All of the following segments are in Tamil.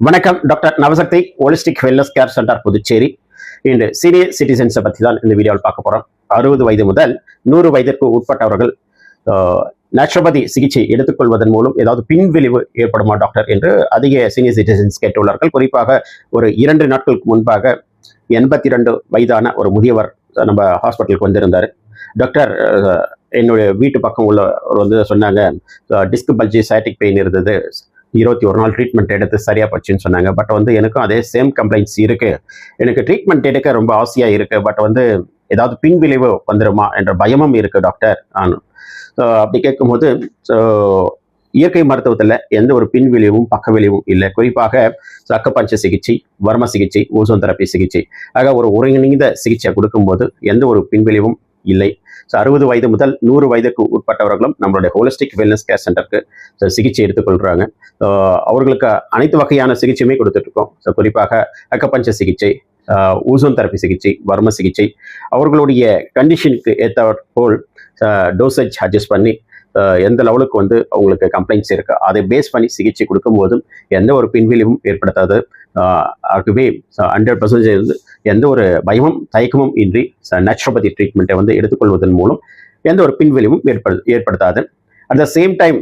வணக்கம். Doctor Navasakthi holistic wellness care centre Puducherry. இன்று சீனியர் சிட்டிசன்ஸை பற்றி தான் இந்த வீடியோவில் பார்க்க போகிறோம். 60 வயது முதல் 100 வயதிற்கு உட்பட்டவர்கள் நேச்சுரோபதி சிகிச்சை எடுத்துக்கொள்வதன் மூலம் ஏதாவது பின்விளைவு ஏற்படுமா டாக்டர் என்று அதிக சீனியர் சிட்டிசன்ஸ் கேட்டுள்ளார்கள். குறிப்பாக ஒரு 2 நாட்களுக்கு முன்பாக 82 வயதான ஒரு முதியவர் நம்ம ஹாஸ்பிட்டலுக்கு வந்திருந்தார். டாக்டர், என்னுடைய வீட்டு பக்கம் உள்ளவர் வந்து சொன்னாங்க, டிஸ்க் பல்ஜி சைட்டிக் பெயின் இருந்தது, 21 நாள் ட்ரீட்மெண்ட் எடுத்து சரியா போச்சுன்னு சொன்னாங்க. பட் வந்து எனக்கும் அதே சேம் கம்ப்ளைண்ட்ஸ் இருக்கு. எனக்கு ட்ரீட்மெண்ட் எடுக்க ரொம்ப ஆசையா இருக்கு. பட் வந்து ஏதாவது பின்விளைவு வந்துடுமா என்ற பயமும் இருக்கு டாக்டர். அப்படி கேட்கும்போது இயற்கை மருத்துவத்தில் எந்த ஒரு பின்விளைவும் பக்கவிளைவும் இல்லை. குறிப்பாக அக்குபஞ்சர் சிகிச்சை, வர்ம சிகிச்சை, ஓசோன் தெரப்பி சிகிச்சை ஆக ஒரு ஒருங்கிணைந்த சிகிச்சை கொடுக்கும்போது எந்த ஒரு பின்விளைவும் இல்லை. 60 வயது முதல் 100 வயதுக்கு உட்பட்டவர்களும் நம்மளுடைய ஹோலிஸ்டிக் வெல்னஸ் கேர் சென்டருக்கு சிகிச்சை எடுத்துக்கொள்கிறாங்க. அவர்களுக்கு அனைத்து வகையான சிகிச்சையுமே கொடுத்துட்டு இருக்கோம். குறிப்பாக அக்குபஞ்சர் சிகிச்சை, ஓசோன் தெரப்பி சிகிச்சை, வர்ம சிகிச்சை அவர்களுடைய கண்டிஷனுக்கு ஏற்ற போல் டோசேஜ் அட்ஜஸ்ட் பண்ணி எந்த லெவலுக்கு வந்து அவங்களுக்கு கம்ப்ளைண்ட்ஸ் இருக்கு அதை பேஸ் பண்ணி சிகிச்சை கொடுக்கும் போதும் எந்த ஒரு பின்விளைவும் ஏற்படுத்தாது. ஆகவே 100% எந்த ஒரு பயமும் தயக்கமும் இன்றி நேச்சுரோபதி ட்ரீட்மெண்ட்டை வந்து எடுத்துக்கொள்வதன் மூலம் எந்த ஒரு பின்விளைவும் ஏற்படுத்தாது. At the same time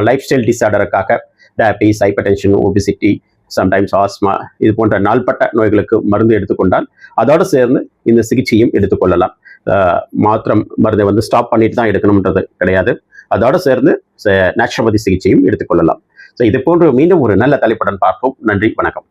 lifestyle டிஸார்டருக்காக diabetes, hypertension, obesity, sometimes asthma இது போன்ற நாள்பட்ட நோய்களுக்கு மருந்து எடுத்துக்கொண்டால் அதோடு சேர்ந்து இந்த சிகிச்சையும் எடுத்துக்கொள்ளலாம். மாத்திரம் மருந்தை வந்து ஸ்டாப் பண்ணிட்டு தான் எடுக்கணும்ன்றது கிடையாது. அதோடு சேர்ந்து நேச்சுரோபதி சிகிச்சையும் எடுத்துக்கொள்ளலாம். இது போன்று மீண்டும் ஒரு நல்ல தலைப்புடன் பார்ப்போம். நன்றி, வணக்கம்.